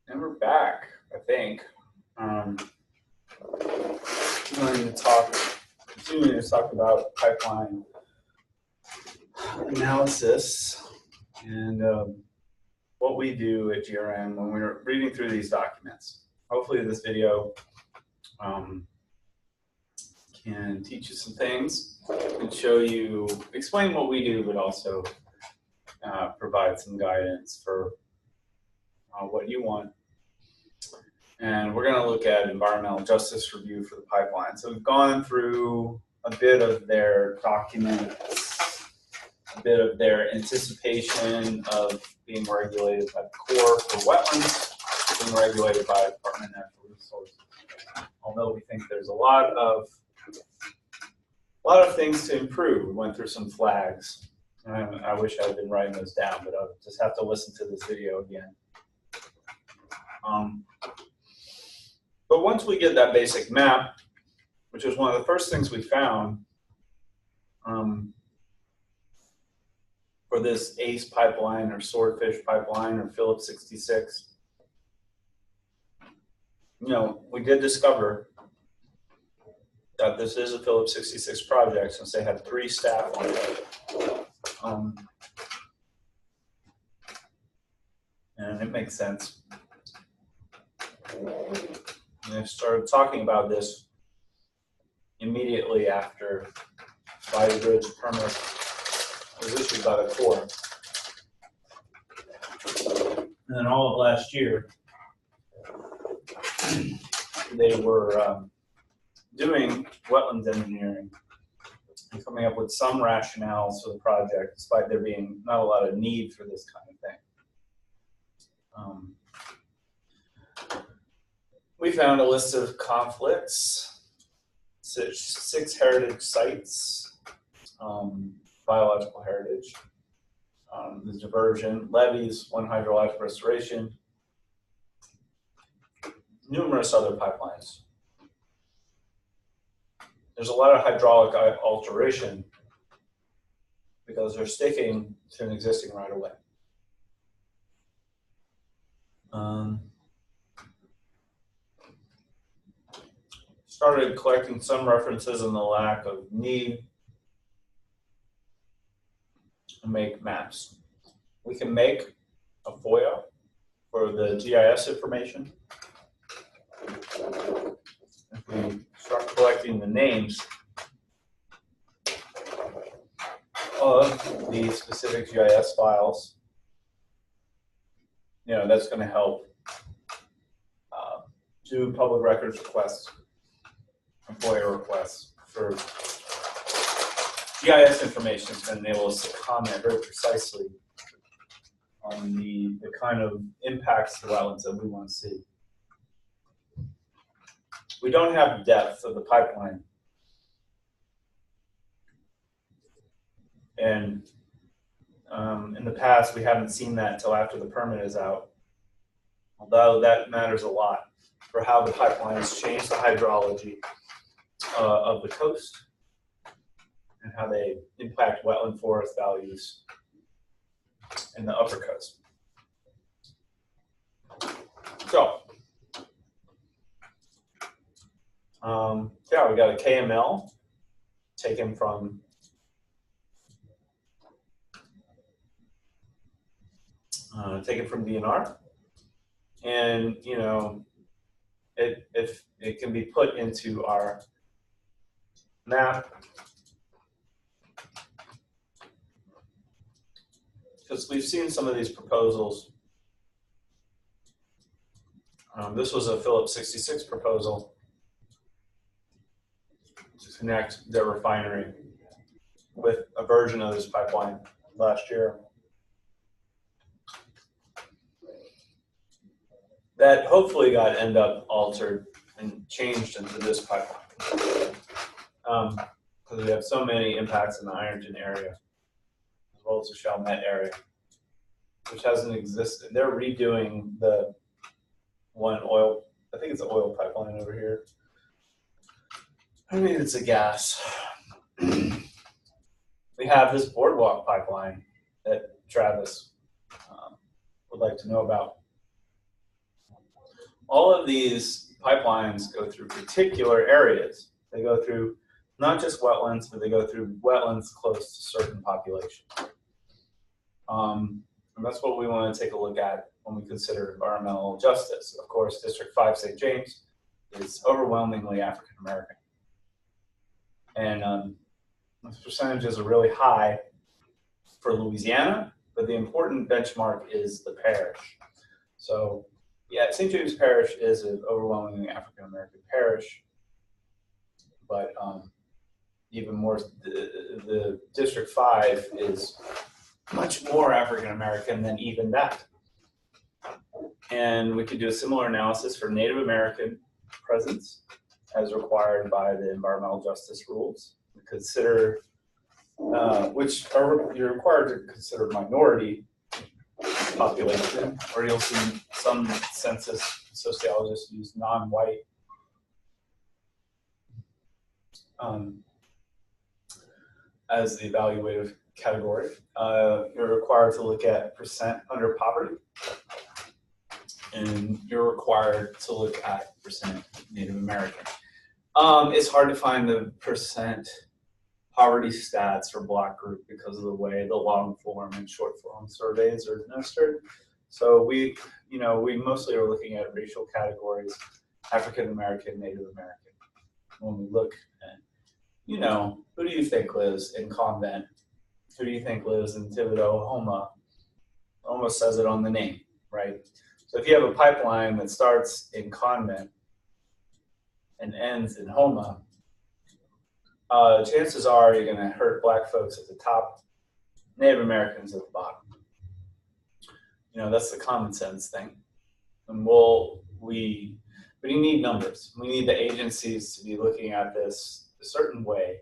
And we're back, I think. Continuing to talk about pipeline analysis and what we do at GRM when we're reading through these documents. Hopefully this video can teach you some things and explain what we do, but also provide some guidance for what you want. And we're going to look at environmental justice review for the pipeline. So we've gone through a bit of their documents, a bit of their anticipation of being regulated by the Corps for wetlands, being regulated by the Department of Natural Resources. Although we think there's a lot of things to improve. We went through some flags. I wish I had been writing those down, but I'll just have to listen to this video again. But once we get that basic map, which was one of the first things we found for this ACE pipeline or Swordfish pipeline or Phillips 66, we did discover that this is a Phillips 66 project since they have 3 staff on it. And it makes sense. And I started talking about this immediately after Bridge permit was issued by the Corps. And then all of last year, they were doing wetlands engineering and coming up with some rationales for the project, despite there being not a lot of need for this kind of thing. We found a list of conflicts, 6 heritage sites, biological heritage, the diversion, levees, 1 hydrologic restoration, numerous other pipelines. There's a lot of hydraulic alteration because they're sticking to an existing right-of-way. Started collecting some references on the lack of need to make maps. We can make a FOIA for the GIS information. If we start collecting the names of the specific GIS files, that's going to help do public records requests, FOIA requests for GIS information. It's going to enable us to comment very precisely on the kind of impacts to wetlands that we want to see. We don't have depth of the pipeline. And in the past, we haven't seen that until after the permit is out. Although that matters a lot for how the pipelines change the hydrology of the coast and how they impact wetland forest values in the upper coast. So, we got a KML taken from DNR, and if it can be put into our map, because we've seen some of these proposals. This was a Phillips 66 proposal to connect their refinery with a version of this pipeline last year. That hopefully got end up altered and changed into this pipeline. Because we have so many impacts in the Ironton area, as well as the Chalmette area, which hasn't existed. They're redoing the one oil, I think it's an oil pipeline over here. I mean, it's a gas. We have this boardwalk pipeline that Travis would like to know about. all of these pipelines go through particular areas. They go through not just wetlands, but they go through wetlands close to certain populations. And that's what we want to take a look at when we consider environmental justice. Of course, District 5 St. James is overwhelmingly African American. And those percentages are really high for Louisiana, but the important benchmark is the parish. So yeah, St. James Parish is an overwhelmingly African American parish, but even more, the District 5 is much more African American than even that. And we could do a similar analysis for Native American presence as required by the environmental justice rules. Consider, which are, you're required to consider minority population, or you'll see some census sociologists use non-white as the evaluative category. You're required to look at percent under poverty, and you're required to look at percent Native American. It's hard to find the percent poverty stats for Black group because of the way the long form and short form surveys are administered. So we mostly are looking at racial categories, African American, Native American. When we look at, who do you think lives in Convent? Who do you think lives in Thibodaux, Houma? Almost says it on the name, right? So if you have a pipeline that starts in Convent and ends in Houma, chances are you're going to hurt Black folks at the top, Native Americans at the bottom. That's the common sense thing. And we need numbers. We need the agencies to be looking at this a certain way.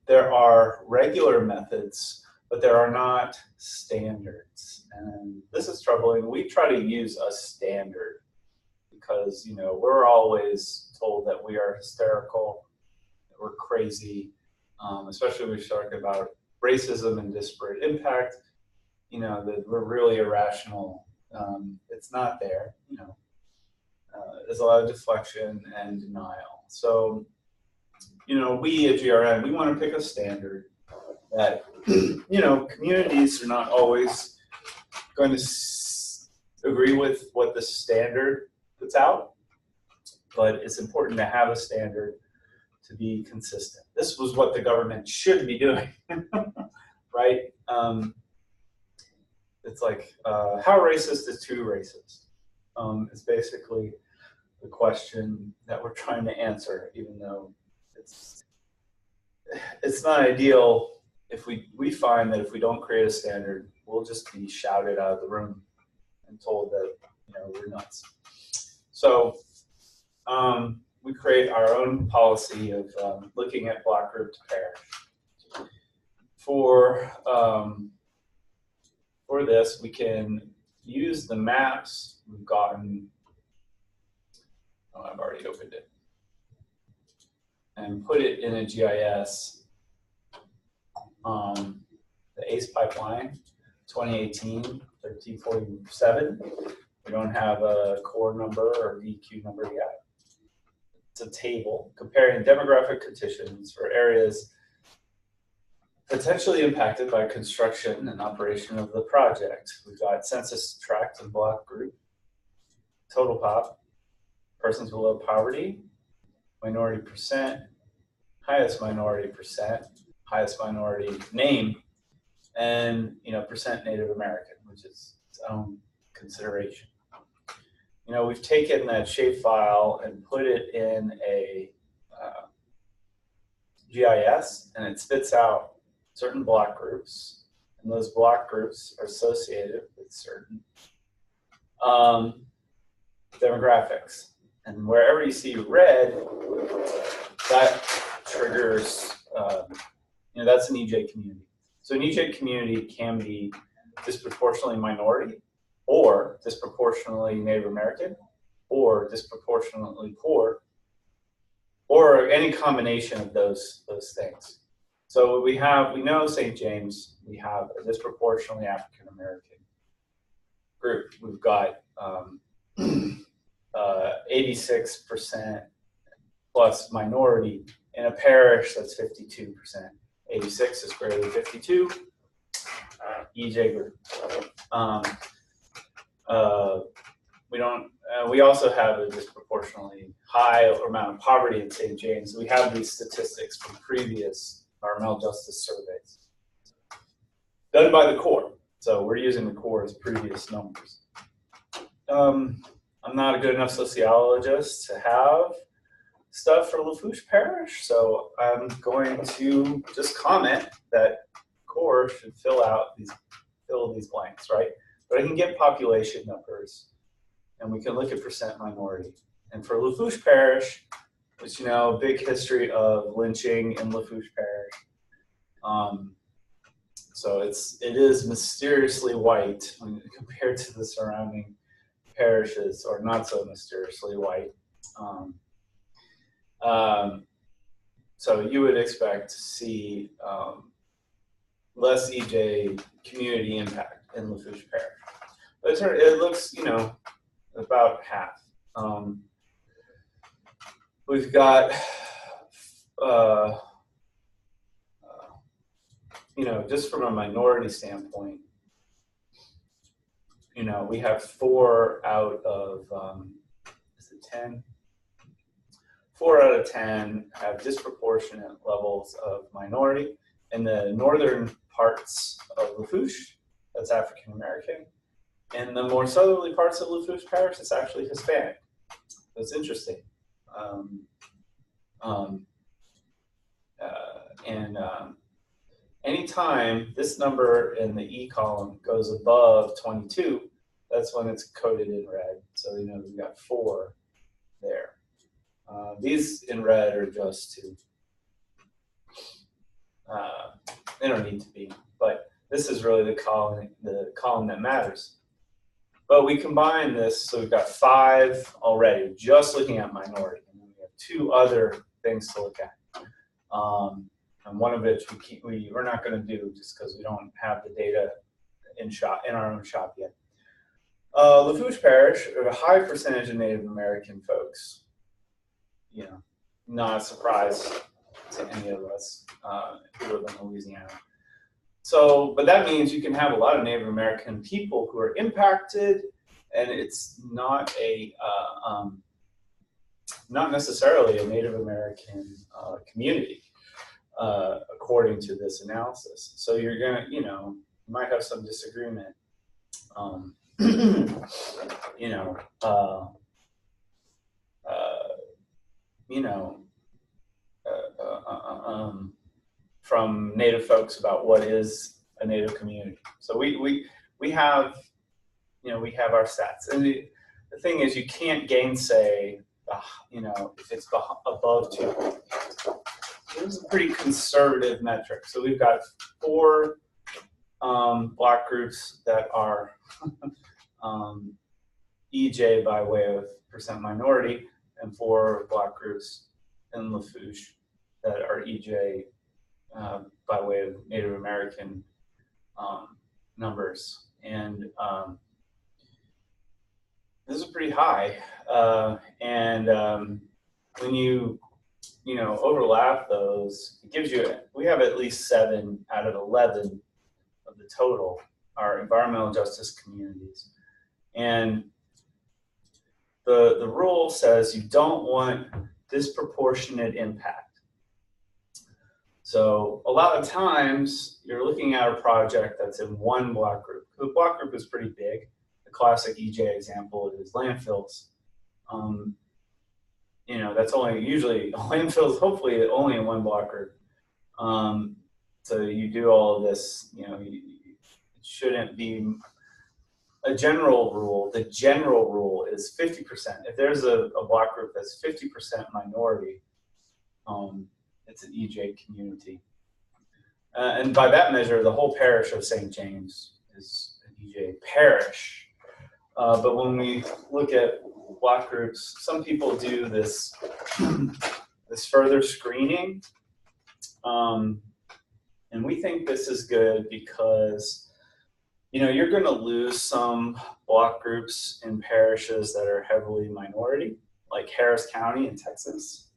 There are regular methods, but there are not standards. And this is troubling. We try to use a standard because, we're always told that we are hysterical, that we're crazy, especially when we talk about racism and disparate impact, that we're really irrational. It's not there, there's a lot of deflection and denial. So, we at GRN, we want to pick a standard that, communities are not always going to agree with what the standard puts out, but it's important to have a standard to be consistent. This was what the government should be doing, right? It's like, how racist is too racist? It's basically the question that we're trying to answer, even though it's not ideal. If we find that if we don't create a standard, we'll just be shouted out of the room and told that we're nuts. So we create our own policy of looking at Black group to parish. For this, we can use the maps we've gotten. Oh, I've already opened it. And put it in a GIS. The ACE pipeline, 2018, 1347. We don't have a core number or DQ number yet. It's a table comparing demographic conditions for areas potentially impacted by construction and operation of the project. We've got census tract and block group, total pop, persons below poverty, minority percent, highest minority percent, highest minority name, and percent Native American, which is its own consideration. We've taken that shapefile and put it in a GIS, and it spits out certain block groups, and those block groups are associated with certain demographics. And wherever you see red, that triggers, that's an EJ community. So an EJ community can be disproportionately minority, or disproportionately Native American, or disproportionately poor, or any combination of those things. So we know St. James, we have a disproportionately African American group. We've got 86% plus minority. In a parish, that's 52%. 86 is greater than 52. EJ group. We also have a disproportionately high amount of poverty in St. James. We have these statistics from previous environmental justice surveys done by the Corps. So we're using the Corps' previous numbers. I'm not a good enough sociologist to have stuff for Lafourche Parish, so I'm going to just comment that Corps should fill these blanks, right? But I can get population numbers, and we can look at percent minority. And for Lafourche Parish, which, big history of lynching in Lafourche Parish. So it is mysteriously white when compared to the surrounding parishes, or not so mysteriously white. So you would expect to see less EJ community impact in Lafourche Parish. But it looks, about half. We've got, just from a minority standpoint, we have 4 out of, is it 10? 4 out of 10 have disproportionate levels of minority. In the northern parts of Lafourche, that's African American. In the more southerly parts of Lafourche Parish, it's actually Hispanic. It's interesting. Anytime this number in the E column goes above 22, that's when it's coded in red. So, we've got 4 there. These in red are just to, they don't need to be, but this is really the column that matters. But we combine this, so we've got 5 already, just looking at minority. And then we have 2 other things to look at. And one of which we're not going to do just because we don't have the data in our own shop yet. Lafourche Parish, a high percentage of Native American folks. Not a surprise to any of us who live in Louisiana. So, but that means you can have a lot of Native American people who are impacted, and it's not not necessarily a Native American community, according to this analysis. So you're gonna, you might have some disagreement, from Native folks about what is a Native community. So we have, we have our stats, and the thing is, you can't gainsay, if it's above 2. This is a pretty conservative metric. So we've got 4 block groups that are EJ by way of percent minority, and 4 block groups in Lafourche that are EJ by way of Native American numbers. And this is pretty high. When you overlap those, it gives you, we have at least 7 out of 11 of the total are environmental justice communities. And the rule says you don't want disproportionate impact. So a lot of times you're looking at a project that's in one block group. The block group is pretty big. The classic EJ example is landfills. That's only usually landfills, hopefully only in one block group. So you do all of this, it shouldn't be a general rule. The general rule is 50%. If there's a block group that's 50% minority, it's an EJ community. And by that measure, the whole parish of St. James is an EJ parish. But when we look at block groups, some people do this, this further screening. And we think this is good because, you're going to lose some block groups in parishes that are heavily minority, like Harris County in Texas.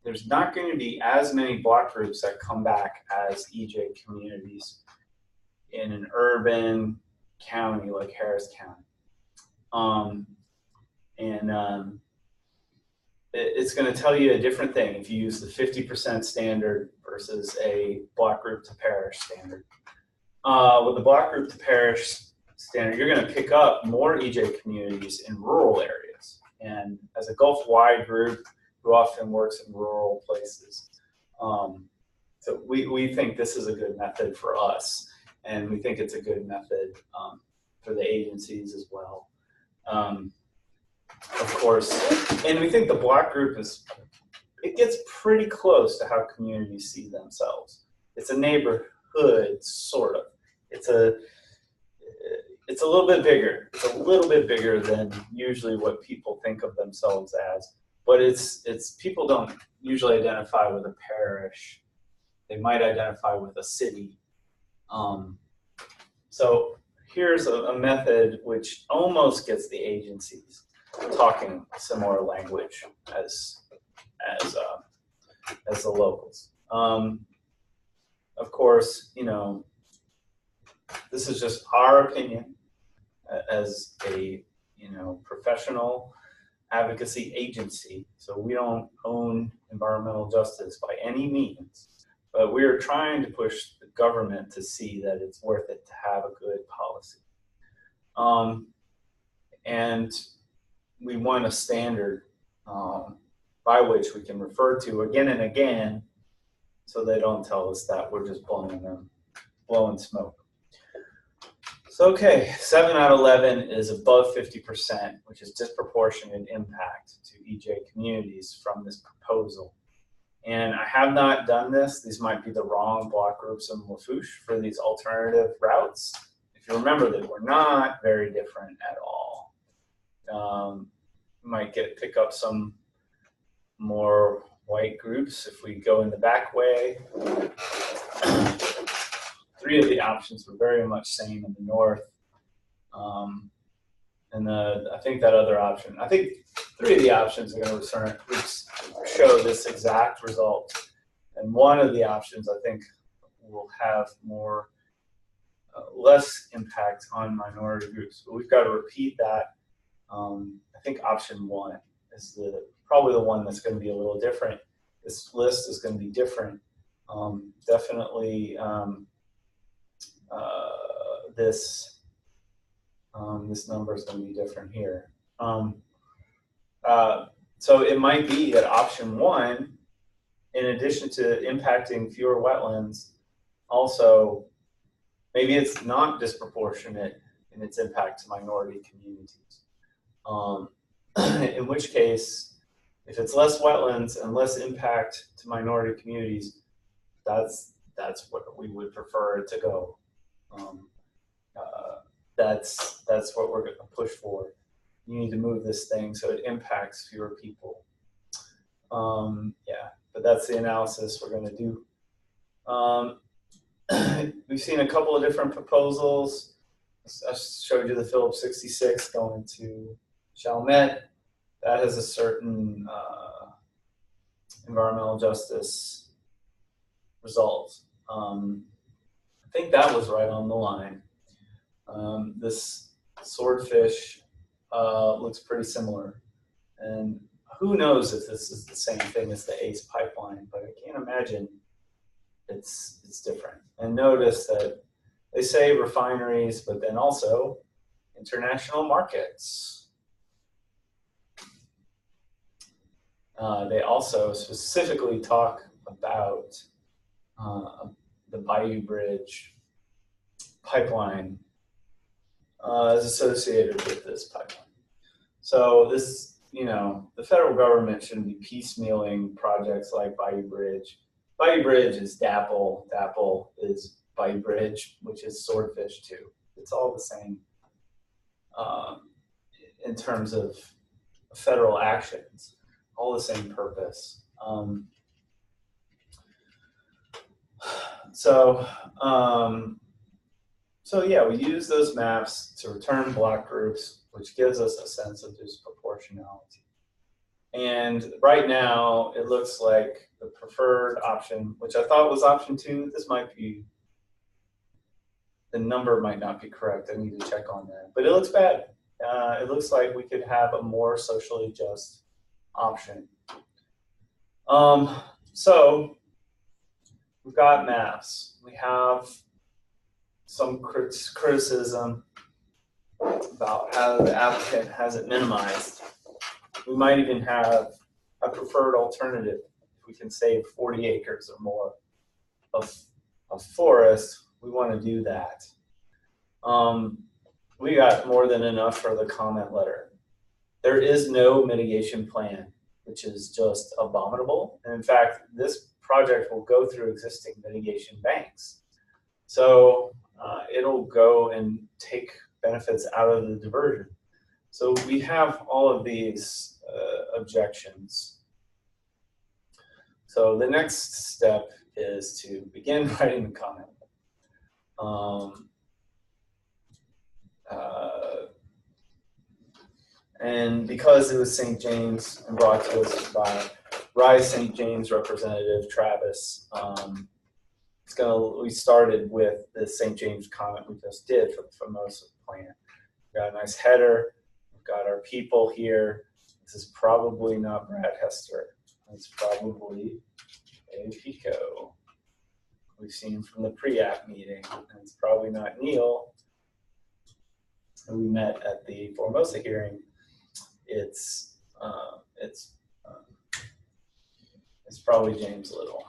There's not going to be as many block groups that come back as EJ communities in an urban county like Harris County. It's going to tell you a different thing if you use the 50% standard versus a block group to parish standard. With the block group to parish standard, you're going to pick up more EJ communities in rural areas. And as a Gulf-wide group who often works in rural places, so we think this is a good method for us, and we think it's a good method for the agencies as well. Of course, and we think the block group it gets pretty close to how communities see themselves. It's a neighborhood, sort of. It's a little bit bigger. It's a little bit bigger than usually what people think of themselves as. But it's people don't usually identify with a parish. They might identify with a city. So here's a method which almost gets the agencies talking similar language as the locals. Of course, this is just our opinion as a professional advocacy agency. So we don't own environmental justice by any means, but we're trying to push the government to see that it's worth it to have a good policy. And we want a standard by which we can refer to again and again, so they don't tell us that we're just blowing smoke. So, okay, 7 out of 11 is above 50%, which is disproportionate impact to EJ communities from this proposal. And I have not done this. These might be the wrong block groups in Lafourche for these alternative routes. If you remember that we're not very different at all. Might pick up some more white groups if we go in the back way. 3 of the options were very much same in the north. I think that other option, I think 3 of the options are going to show this exact result. And one of the options I think will have less impact on minority groups. But we've got to repeat that. I think option 1 is probably the one that's going to be a little different. This list is going to be different. Definitely this number is going to be different here. So it might be that option 1, in addition to impacting fewer wetlands, also maybe it's not disproportionate in its impact to minority communities. In which case, if it's less wetlands and less impact to minority communities, that's what we would prefer it to go. That's what we're going to push for. You need to move this thing so it impacts fewer people. Yeah, but that's the analysis we're going to do. We've seen a couple of different proposals. I showed you the Phillips 66 going to Chalmette. That has a certain environmental justice result. I think that was right on the line. This swordfish looks pretty similar. And who knows if this is the same thing as the ACE pipeline, but I can't imagine it's different. And notice that they say refineries, but then also international markets. They also specifically talk about the Bayou Bridge pipeline is associated with this pipeline. So this, the federal government shouldn't be piecemealing projects like Bayou Bridge. Bayou Bridge is DAPL. DAPL is Bayou Bridge, which is swordfish too. It's all the same in terms of federal actions, all the same purpose. So So yeah, we use those maps to return block groups, which gives us a sense of disproportionality. And right now, it looks like the preferred option, which I thought was option 2, this might be, the number might not be correct. I need to check on that. But it looks bad. It looks like we could have a more socially just option. So we've got maps. We have some criticism about how the applicant has it minimized. We might even have a preferred alternative. If we can save 40 acres or more of forest, we want to do that. We got more than enough for the comment letter. There is no mitigation plan, which is just abominable. And in fact, this project will go through existing mitigation banks. So it'll go and take benefits out of the diversion. So we have all of these objections. So the next step is to begin writing the comment. And because it was St. James and brought to us by Rise St. James representative Travis, we started with the St. James comment we just did for the Formosa plan. We've got a nice header. We've got our people here. This is probably not Brad Hester. It's probably a Pico. We've seen from the pre-app meeting. And it's probably not Neil, who we met at the Formosa hearing. It's probably James Little.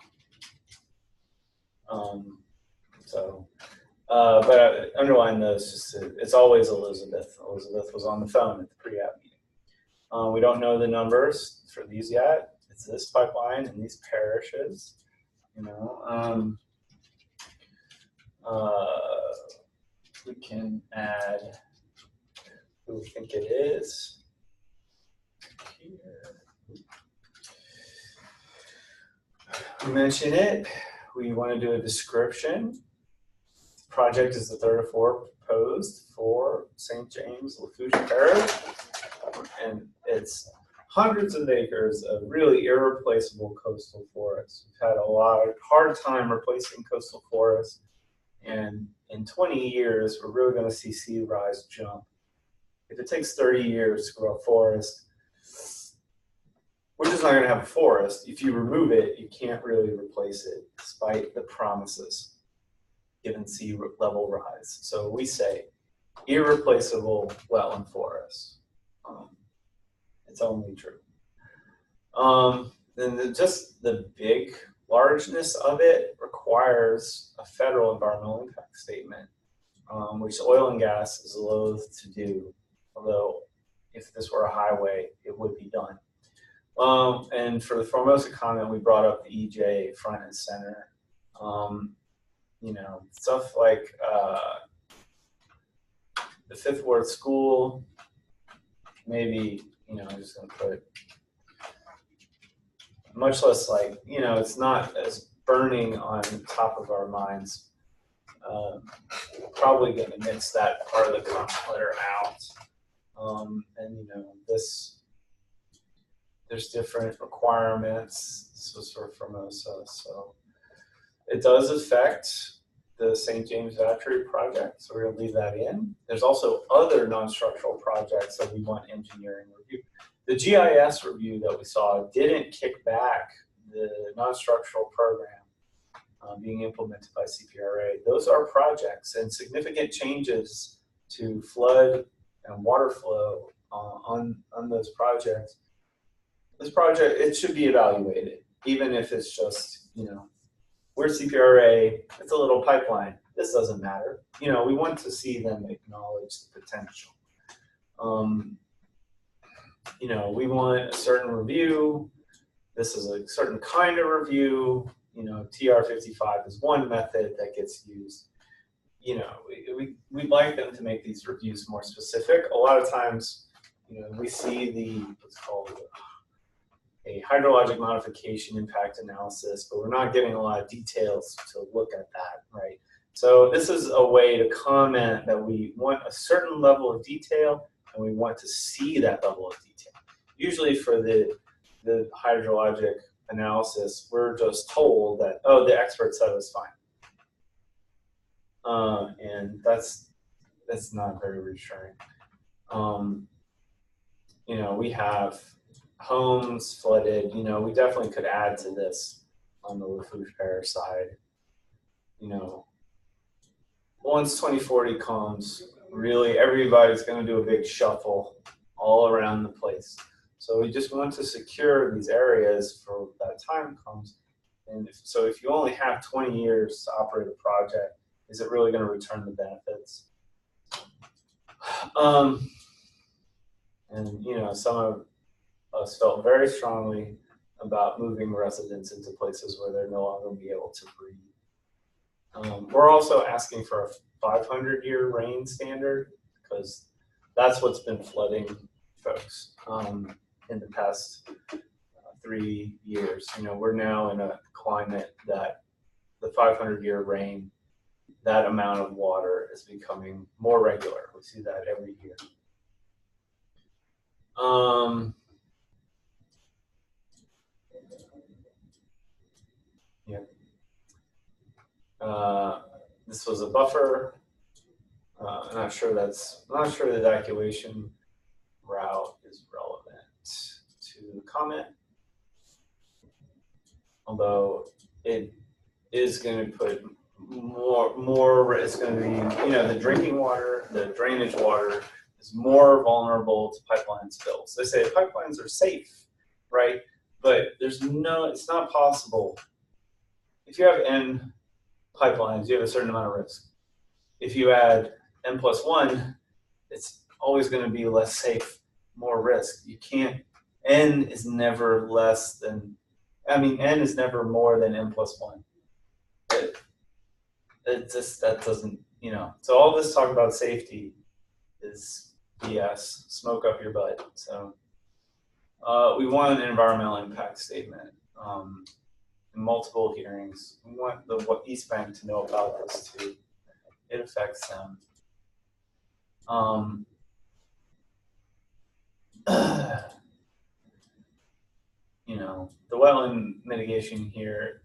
But underline those, it's always Elizabeth. Elizabeth was on the phone at the pre-app meeting. We don't know the numbers for these yet. It's this pipeline and these parishes, you know. We can add who we think it is here. We mention it. We want to do a description. Project is the third of 4 proposed for St. James Lafourche Parish, and it's hundreds of acres of really irreplaceable coastal forests. We've had a hard time replacing coastal forests, and in 20 years, we're really going to see sea rise jump. If it takes 30 years to grow a forest, we're just not going to have a forest. If you remove it, you can't really replace it, despite the promises given sea level rise. So we say irreplaceable wetland forests. It's only true. Then just the big largeness of it requires a federal environmental impact statement, which oil and gas is loath to do. Although if this were a highway, it would be done. And for the Formosa comment, we brought up the EJ front and center. You know, stuff like the Fifth Ward School, maybe, you know, I'm just going to put, much less like, you know, it's not as burning on top of our minds. Probably going to mix that part of the comment letter out. And, you know, there's different requirements. This was for Formosa, so it does affect the St. James Battery project, so we're going to leave that in. There's also other non-structural projects that we want engineering review. The GIS review that we saw didn't kick back the non-structural program being implemented by CPRA. Those are projects, and significant changes to flood and water flow on those projects. This project, it should be evaluated, even if it's just, you know, we're CPRA, it's a little pipeline. This doesn't matter. You know, we want to see them acknowledge the potential. You know, we want a certain review. This is a certain kind of review. You know, TR55 is one method that gets used. You know, we'd like them to make these reviews more specific. A lot of times, you know, we see what's called a hydrologic modification impact analysis, but we're not getting a lot of details to look at that, right? So this is a way to comment that we want a certain level of detail and we want to see that level of detail. Usually for the hydrologic analysis, we're just told that, oh, the expert said it was fine. And that's not very reassuring. You know, we have homes flooded. You know, we definitely could add to this on the Lafourche Parish side. You know, once 2040 comes, really everybody's going to do a big shuffle all around the place. So we just want to secure these areas for that time comes. And so if you only have 20 years to operate a project, is it really going to return the benefits? And you know, some of us felt very strongly about moving residents into places where they're no longer be able to breathe. We're also asking for a 500-year rain standard because that's what's been flooding folks in the past 3 years. You know, we're now in a climate that the 500-year rain, that amount of water is becoming more regular. We see that every year. This was a buffer. I'm not sure the evacuation route is relevant to the comment, although it is going to put more. It's going to be, you know, the drinking water, the drainage water is more vulnerable to pipeline spills. They say pipelines are safe, right? But it's not possible. If you have N pipelines, you have a certain amount of risk. If you add N+1, it's always going to be less safe, more risk. You can't, N is never less than, N is never more than N+1. It just, that doesn't, you know. So all this talk about safety is BS, smoke up your butt. So we want an environmental impact statement. In multiple hearings. We want the East Bank to know about this too. It affects them. You know, the wetland mitigation here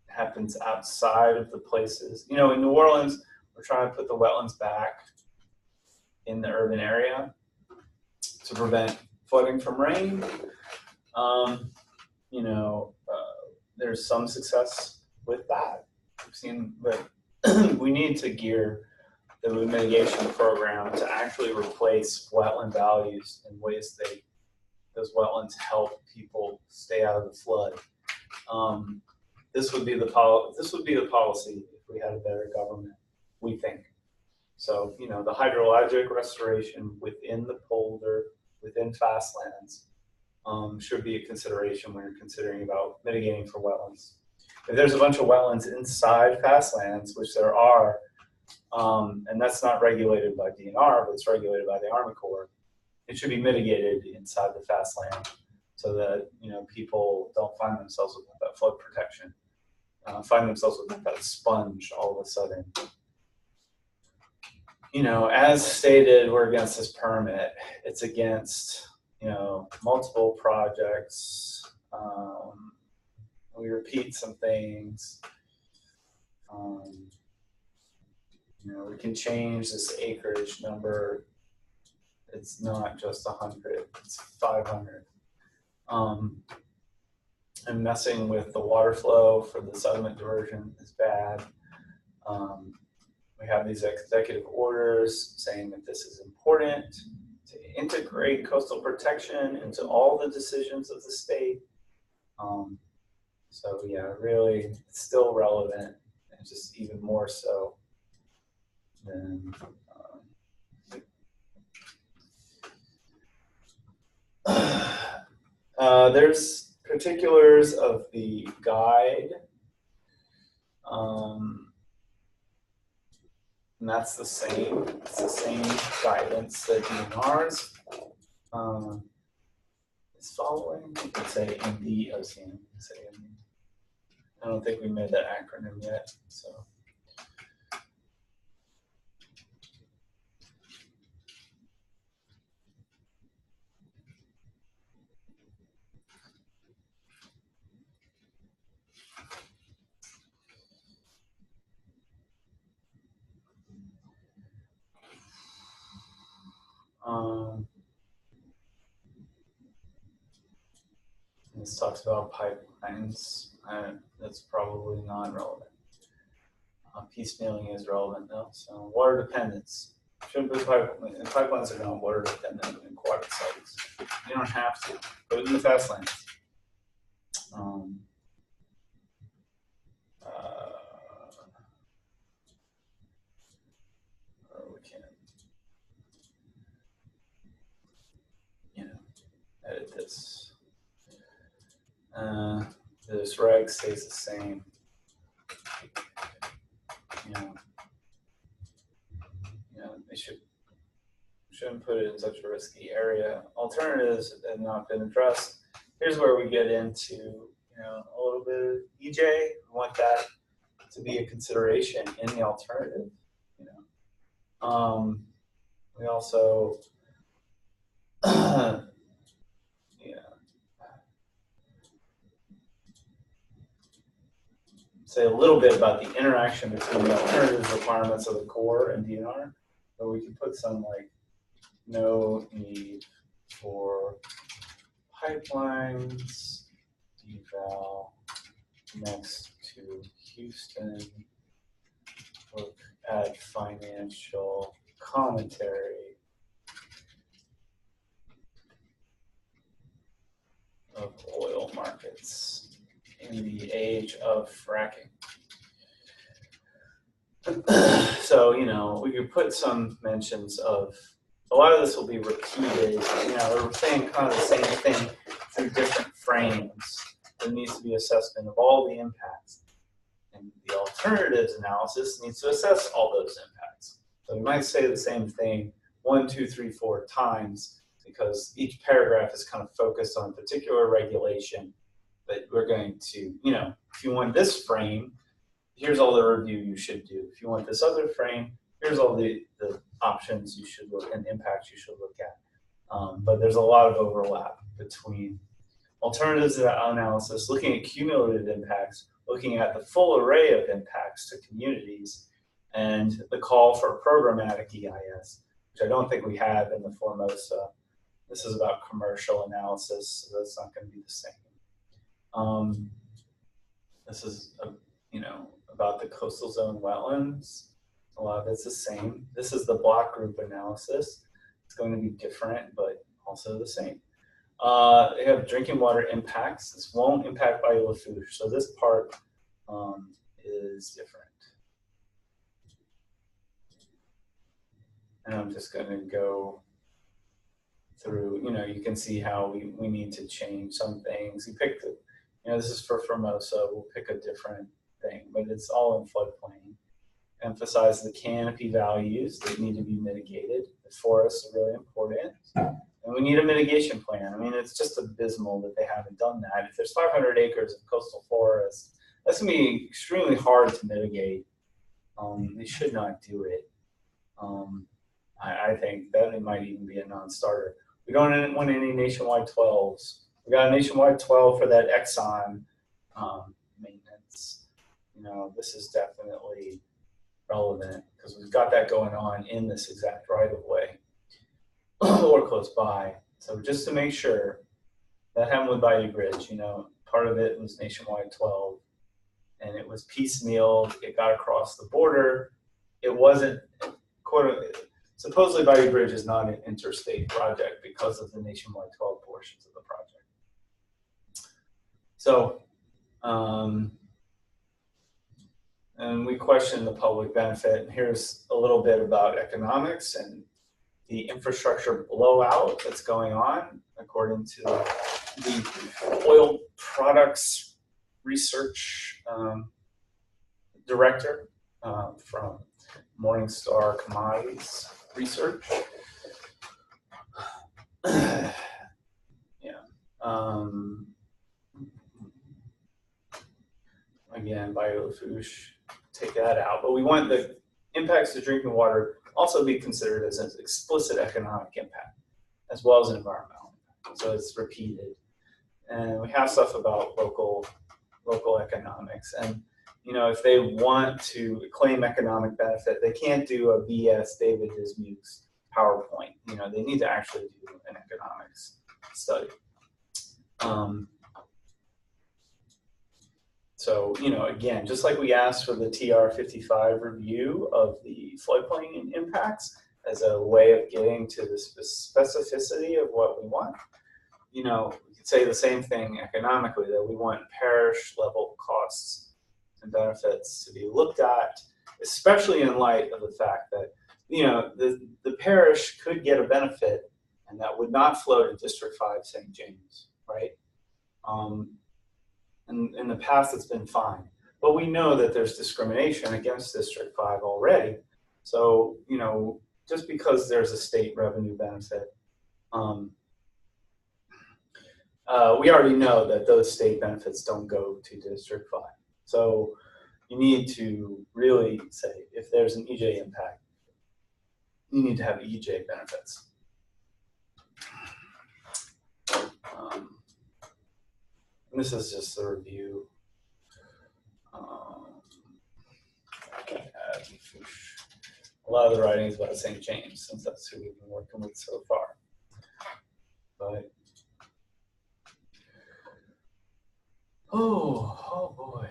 happens outside of the places. You know, in New Orleans, we're trying to put the wetlands back in the urban area to prevent flooding from rain. You know, there's some success with that. We've seen, but we need to gear the mitigation program to actually replace wetland values in ways those wetlands help people stay out of the flood. This would be the policy if we had a better government, we think. So, you know, the hydrologic restoration within the polder, within fastlands, should be a consideration when you're considering about mitigating for wetlands. If there's a bunch of wetlands inside fastlands, which there are, and that's not regulated by DNR, but it's regulated by the Army Corps, it should be mitigated inside the fastland so that, you know, people don't find themselves with that flood protection, find themselves with that sponge all of a sudden. You know, as stated, we're against this permit. It's against, you know, multiple projects. We repeat some things. You know, we can change this acreage number. It's not just 100, it's 500. And messing with the water flow for the sediment diversion is bad. We have these executive orders saying that this is important to integrate coastal protection into all the decisions of the state. So yeah, really, it's still relevant, and just even more so than there's particulars of the guide, and that's the same. It's the same guidance that DNR's is following. You could say MDOCM. I don't think we made that acronym yet. So, This talks about pipelines. That's probably non-relevant. Piecemealing is relevant though. So water dependence. Shouldn't put pipelines are not water dependent in aquatic sites. You don't have to. Put it in the fast lanes. Or we can, edit this. This reg stays the same. They shouldn't put it in such a risky area. Alternatives have not been addressed. Here's where we get into a little bit of EJ. We want that to be a consideration in the alternative. We also say a little bit about the interaction between the alternative requirements of the core and DNR. So we can put some like no need for pipelines, eval next to Houston, look at financial commentary of oil markets in the age of fracking. So, we could put some mentions of, a lot of this will be repeated, we're saying kind of the same thing through different frames. There needs to be assessment of all the impacts. And the alternatives analysis needs to assess all those impacts. So we might say the same thing 1, 2, 3, 4 times, because each paragraph is kind of focused on a particular regulation. But we're going to, if you want this frame, here's all the review you should do. If you want this other frame, here's all the options you should look and impacts you should look at. But there's a lot of overlap between alternatives analysis, looking at cumulative impacts, looking at the full array of impacts to communities, and the call for programmatic EIS, which I don't think we have in the Formosa. This is about commercial analysis, so that's not going to be the same. This is, about the coastal zone wetlands. A lot of it's the same. This is the block group analysis. It's going to be different, but also the same. They have drinking water impacts. This won't impact Bayou-Lafourche, so this part is different. And I'm just going to go through, you can see how we need to change some things. You pick the, this is for Formosa. We'll pick a different thing, but it's all in floodplain. Emphasize the canopy values that need to be mitigated. The forests are really important. And we need a mitigation plan. I mean, it's just abysmal that they haven't done that. If there's 500 acres of coastal forest, that's going to be extremely hard to mitigate. They should not do it. I think that it might even be a non-starter. We don't want any nationwide 12s. We got a nationwide 12 for that Exxon maintenance. This is definitely relevant because we've got that going on in this exact right of way or close by. So just to make sure, that happened with Bayou Bridge, part of it was nationwide 12 and it was piecemeal. It got across the border. It wasn't, supposedly Bayou Bridge is not an interstate project because of the nationwide 12 portions of the project. So, and we question the public benefit. And here's a little bit about economics and the infrastructure blowout that's going on, according to the oil products research director from Morningstar Commodities Research. Again, Bayou-Lafourche, take that out. But we want the impacts to drinking water also be considered as an explicit economic impact, as well as an environmental impact. So it's repeated. And we have stuff about local economics. And, if they want to claim economic benefit, they can't do a BS David Dismukes PowerPoint. They need to actually do an economics study. So, again, just like we asked for the TR55 review of the floodplain impacts as a way of getting to the specificity of what we want, we could say the same thing economically, that we want parish level costs and benefits to be looked at, especially in light of the fact that, the parish could get a benefit and that would not flow to District 5 St. James, right? And in the past, it's been fine. But we know that there's discrimination against District 5 already. So, just because there's a state revenue benefit, we already know that those state benefits don't go to District 5. So you need to really say, if there's an EJ impact, you need to have EJ benefits. And this is just a review. A lot of the writing is about St. James, since that's who we've been working with so far. But oh boy.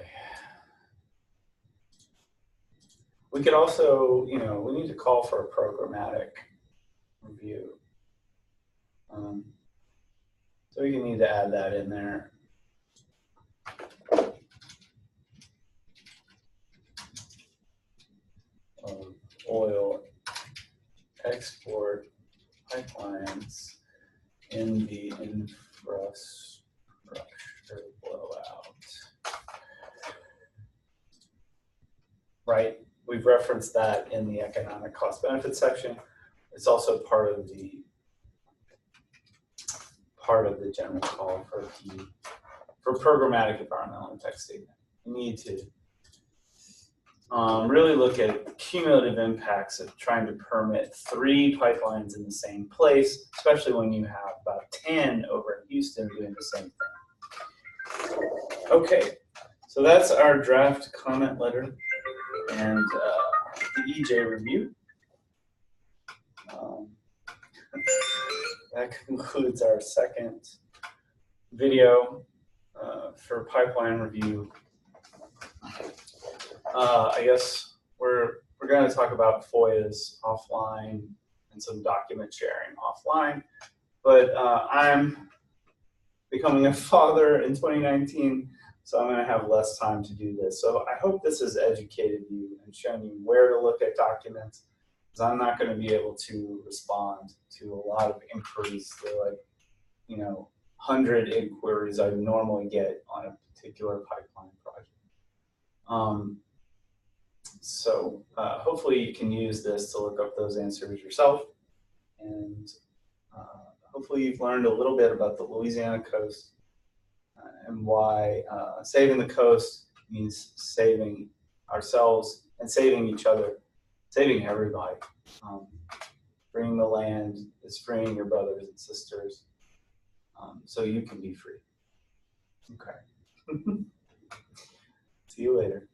We could also, we need to call for a programmatic review. So we need to add that in there. Oil export pipelines in the infrastructure blowout. Right? We've referenced that in the economic cost benefit section. It's also part of the general call for programmatic environmental impact statement. You need to really look at cumulative impacts of trying to permit 3 pipelines in the same place, especially when you have about 10 over in Houston doing the same thing. Okay, so that's our draft comment letter and the EJ review. That concludes our second video for pipeline review. I guess we're going to talk about FOIAs offline and some document sharing offline, but I'm becoming a father in 2019, so I'm going to have less time to do this. So I hope this has educated you and shown you where to look at documents, because I'm not going to be able to respond to a lot of inquiries. They're like, 100 inquiries I normally get on a particular pipeline project. So hopefully you can use this to look up those answers yourself, and hopefully you've learned a little bit about the Louisiana coast and why saving the coast means saving ourselves and saving each other, saving everybody. Freeing the land is freeing your brothers and sisters, so you can be free. Okay. See you later.